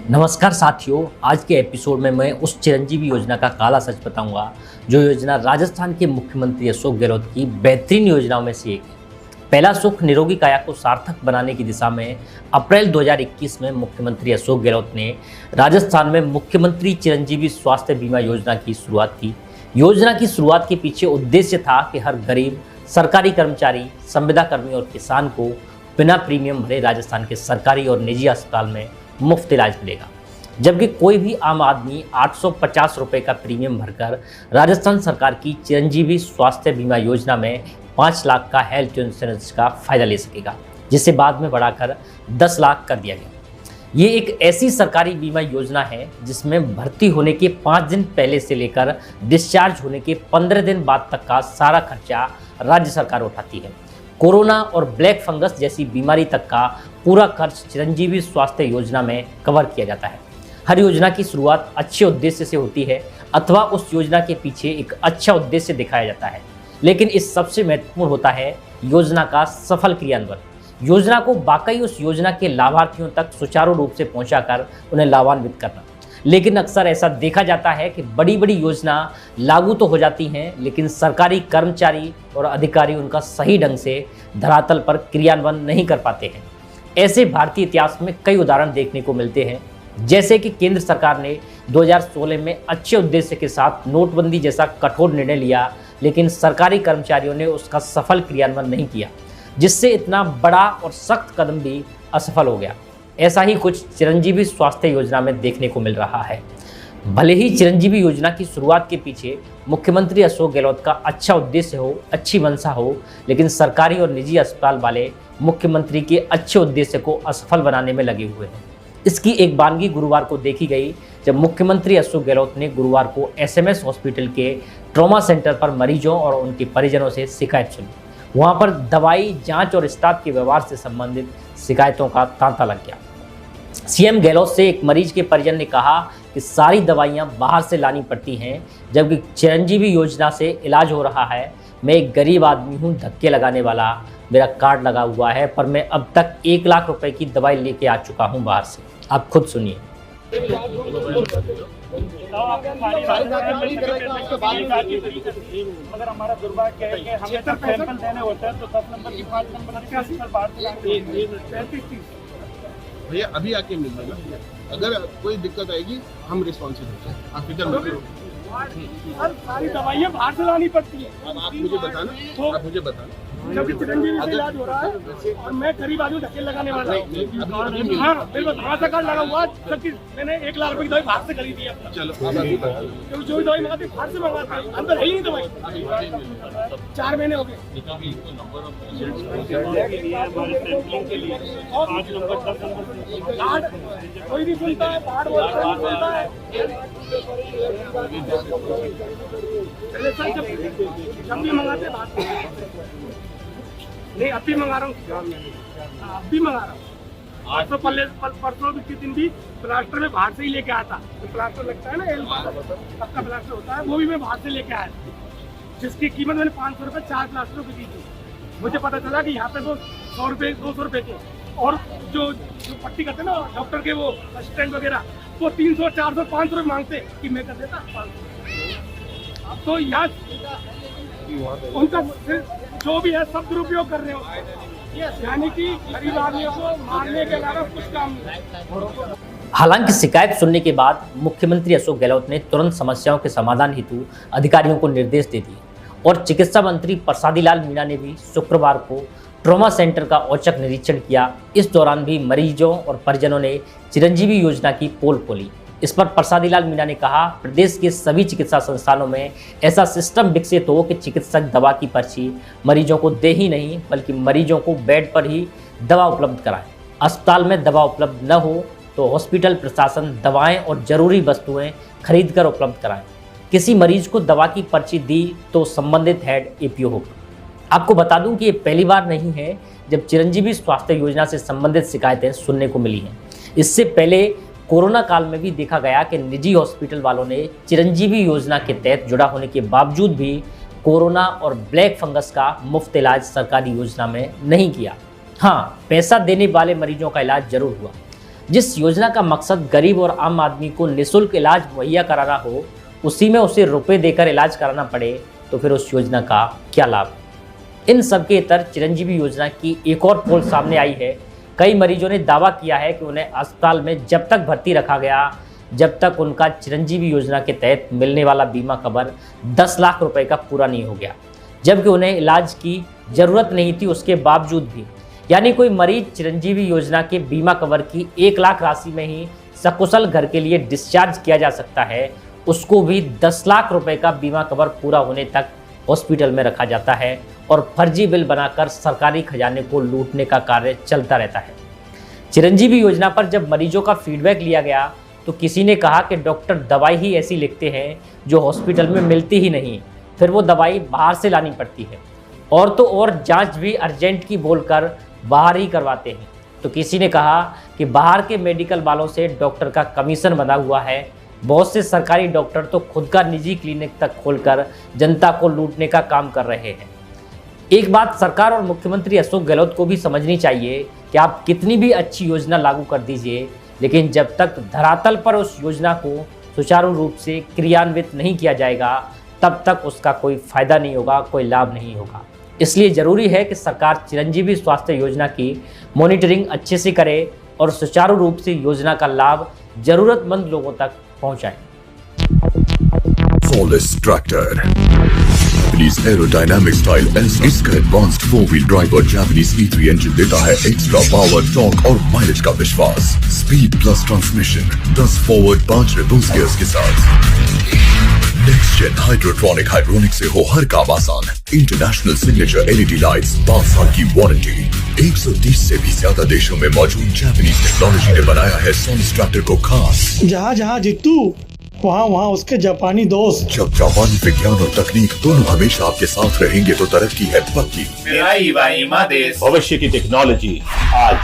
नमस्कार साथियों, आज के एपिसोड में मैं उस चिरंजीवी योजना का काला सच बताऊंगा जो योजना राजस्थान के मुख्यमंत्री अशोक गहलोत की बेहतरीन योजनाओं में से एक है। पहला सुख निरोगी काया को सार्थक बनाने की दिशा में अप्रैल 2021 में मुख्यमंत्री अशोक गहलोत ने राजस्थान में मुख्यमंत्री चिरंजीवी स्वास्थ्य बीमा योजना की शुरुआत की। योजना की शुरुआत के पीछे उद्देश्य था कि हर गरीब, सरकारी कर्मचारी, संविदा कर्मी और किसान को बिना प्रीमियम भरे राजस्थान के सरकारी और निजी अस्पताल में मुफ्त इलाज मिलेगा, जबकि कोई भी आम आदमी 850 रुपये का प्रीमियम भरकर राजस्थान सरकार की चिरंजीवी स्वास्थ्य बीमा योजना में 5 लाख का हेल्थ इंश्योरेंस का फायदा ले सकेगा, जिसे बाद में बढ़ाकर 10 लाख कर दिया गया। ये एक ऐसी सरकारी बीमा योजना है जिसमें भर्ती होने के 5 दिन पहले से लेकर डिस्चार्ज होने के 15 दिन बाद तक का सारा खर्चा राज्य सरकार उठाती है। कोरोना और ब्लैक फंगस जैसी बीमारी तक का पूरा खर्च चिरंजीवी स्वास्थ्य योजना में कवर किया जाता है। हर योजना की शुरुआत अच्छे उद्देश्य से होती है अथवा उस योजना के पीछे एक अच्छा उद्देश्य दिखाया जाता है, लेकिन इस सबसे महत्वपूर्ण होता है योजना का सफल क्रियान्वयन। योजना को वाकई उस योजना के लाभार्थियों तक सुचारू रूप से पहुंचाकर उन्हें लाभान्वित करना। लेकिन अक्सर ऐसा देखा जाता है कि बड़ी बड़ी योजना लागू तो हो जाती हैं, लेकिन सरकारी कर्मचारी और अधिकारी उनका सही ढंग से धरातल पर क्रियान्वयन नहीं कर पाते हैं। ऐसे भारतीय इतिहास में कई उदाहरण देखने को मिलते हैं, जैसे कि केंद्र सरकार ने 2016 में अच्छे उद्देश्य के साथ नोटबंदी जैसा कठोर निर्णय लिया, लेकिन सरकारी कर्मचारियों ने उसका सफल क्रियान्वयन नहीं किया, जिससे इतना बड़ा और सख्त कदम भी असफल हो गया। ऐसा ही कुछ चिरंजीवी स्वास्थ्य योजना में देखने को मिल रहा है। भले ही चिरंजीवी योजना की शुरुआत के पीछे मुख्यमंत्री अशोक गहलोत का अच्छा उद्देश्य हो, अच्छी मंशा हो, लेकिन सरकारी और निजी अस्पताल वाले मुख्यमंत्री के अच्छे उद्देश्य को असफल बनाने में लगे हुए हैं। इसकी एक वानगी गुरुवार को देखी गई, जब मुख्यमंत्री अशोक गहलोत ने गुरुवार को एसएमएस हॉस्पिटल के ट्रॉमा सेंटर पर मरीजों और उनके परिजनों से शिकायत सुनी। वहां पर दवाई, जांच और स्टाफ के व्यवहार से संबंधित शिकायतों का तांता लग गया। सीएम गहलोत से एक मरीज के परिजन ने कहा कि सारी दवाइयां बाहर से लानी पड़ती हैं, जबकि चिरंजीवी योजना से इलाज हो रहा है। मैं एक गरीब आदमी हूं, धक्के लगाने वाला, मेरा कार्ड लगा हुआ है, पर मैं अब तक 1 लाख रुपए की दवाई लेके आ चुका हूं बाहर से। आप खुद सुनिए। मगर हमारा दुर्भाग्य है कि हमें तो सैंपल देने होते हैं तो 10 नंबर की 5 नंबर की बाहर से भैया अभी आके मिल लेना। अगर कोई दिक्कत आएगी हम रिस्पॉन्सिबल हैं, आप फिक्र मत करो। सारी दवाइयाँ बाहर से लानी पड़ती है। अब आप मुझे बताना, आप मुझे बताना जबकि चिरंजीवी से इलाज हो रहा है और मैं गरीब आदमी धक्के लगाने वाला हूँ। हाँ बिल्कुल, भाषा कार्ड लगा हुआ, जबकि मैंने 1 लाख रुपए की दवाई बाहर से खरीदी है। चलो अब अभी बताना। जो दवाई मंगाते बाहर से मंगाते हैं, अंदर है ही नहीं दवाई। 4 महीने हो गए। कोई नहीं सुनता है, कार्ड बोलता है। जब भी मंगाते बात नहीं, अब भी मंगा रहा हूँ, अब भी मंगा रहा हूँ। परसों के दिन भी प्लास्टर में बाहर से ही लेके आया था। तो प्लास्टर लगता है ना, पक्का प्लास्टर होता है, वो भी मैं बाहर से लेके आया था, जिसकी कीमत मैंने 500 रुपये 4 प्लास्टरों की दी थी। मुझे पता चला कि यहाँ पे वो 100 रुपये 200 रुपये थे, और जो पट्टी करते ना डॉक्टर के वो असिस्टेंट वगैरह, वो 300 400 500 रुपये मांगते कि मैं कर देता 500। तो यहाँ उनका जो भी है सब दुरुपयोग कर रहे हो, यानी कि गरीब आदमियों को मारने के अलावा कुछ काम नहीं। हालांकि शिकायत सुनने के बाद मुख्यमंत्री अशोक गहलोत ने तुरंत समस्याओं के समाधान हेतु अधिकारियों को निर्देश दे दिए और चिकित्सा मंत्री प्रसादी लाल मीणा ने भी शुक्रवार को ट्रॉमा सेंटर का औचक निरीक्षण किया। इस दौरान भी मरीजों और परिजनों ने चिरंजीवी योजना की पोल खोली। इस पर प्रसादी लाल मीणा ने कहा, प्रदेश के सभी चिकित्सा संस्थानों में ऐसा सिस्टम विकसित हो कि चिकित्सक दवा की पर्ची मरीजों को दे ही नहीं, बल्कि मरीजों को बेड पर ही दवा उपलब्ध कराएं। अस्पताल में दवा उपलब्ध न हो तो हॉस्पिटल प्रशासन दवाएं और जरूरी वस्तुएं खरीद कर उपलब्ध कराएं। किसी मरीज को दवा की पर्ची दी तो संबंधित हेड एपीओ होगा। आपको बता दूं कि ये पहली बार नहीं है जब चिरंजीवी स्वास्थ्य योजना से संबंधित शिकायतें सुनने को मिली हैं। इससे पहले कोरोना काल में भी देखा गया कि निजी हॉस्पिटल वालों ने चिरंजीवी योजना के तहत जुड़ा होने के बावजूद भी कोरोना और ब्लैक फंगस का मुफ्त इलाज सरकारी योजना में नहीं किया। हाँ, पैसा देने वाले मरीजों का इलाज जरूर हुआ। जिस योजना का मकसद गरीब और आम आदमी को निःशुल्क इलाज मुहैया कराना हो, उसी में उसे रुपए देकर इलाज कराना पड़े तो फिर उस योजना का क्या लाभ। इन सबके इतर चिरंजीवी योजना की एक और पोल सामने आई है। कई मरीजों ने दावा किया है कि उन्हें अस्पताल में जब तक भर्ती रखा गया, जब तक उनका चिरंजीवी योजना के तहत मिलने वाला बीमा कवर 10 लाख रुपए का पूरा नहीं हो गया, जबकि उन्हें इलाज की ज़रूरत नहीं थी उसके बावजूद भी। यानी कोई मरीज चिरंजीवी योजना के बीमा कवर की 1 लाख राशि में ही सकुशल घर के लिए डिस्चार्ज किया जा सकता है, उसको भी 10 लाख रुपए का बीमा कवर पूरा होने तक हॉस्पिटल में रखा जाता है और फर्जी बिल बनाकर सरकारी खजाने को लूटने का कार्य चलता रहता है। चिरंजीवी योजना पर जब मरीजों का फीडबैक लिया गया तो किसी ने कहा कि डॉक्टर दवाई ही ऐसी लिखते हैं जो हॉस्पिटल में मिलती ही नहीं, फिर वो दवाई बाहर से लानी पड़ती है, और तो और जांच भी अर्जेंट की बोलकर बाहर ही करवाते हैं। तो किसी ने कहा कि बाहर के मेडिकल वालों से डॉक्टर का कमीशन बंधा हुआ है। बहुत से सरकारी डॉक्टर तो खुद का निजी क्लिनिक तक खोलकर जनता को लूटने का काम कर रहे हैं। एक बात सरकार और मुख्यमंत्री अशोक गहलोत को भी समझनी चाहिए कि आप कितनी भी अच्छी योजना लागू कर दीजिए, लेकिन जब तक धरातल पर उस योजना को सुचारू रूप से क्रियान्वित नहीं किया जाएगा, तब तक उसका कोई फायदा नहीं होगा, कोई लाभ नहीं होगा। इसलिए ज़रूरी है कि सरकार चिरंजीवी स्वास्थ्य योजना की मॉनिटरिंग अच्छे से करे और सुचारू रूप से योजना का लाभ जरूरतमंद लोगों तक पहुंचाए। Solis Tractor, Japanese aerodynamic style S, इसका एडवांस्ड 4-wheel ड्राइव और Japanese E3 इंजन देता है एक्स्ट्रा पावर, टॉर्क और माइलेज का विश्वास। Speed plus transmission, 10 forward 5 reverse gears के साथ। नेक्स्ट जेन हाइड्रोट्रॉनिक हाइड्रोलिक से हो हर काम आसान। इंटरनेशनल सिग्नेचर LED लाइट्स, 5 साल की वारंटी। 130 से भी ज्यादा देशों में मौजूद जापानीज टेक्नोलॉजी ने बनाया है सोलिस ट्रैक्टर को खास। जहाँ जहाँ जितू वहाँ उसके जापानी दोस्त। जब जापानी विज्ञान और तकनीक दोनों हमेशा आपके साथ रहेंगे तो तरक्की है पक्की। भविष्य की टेक्नोलॉजी आज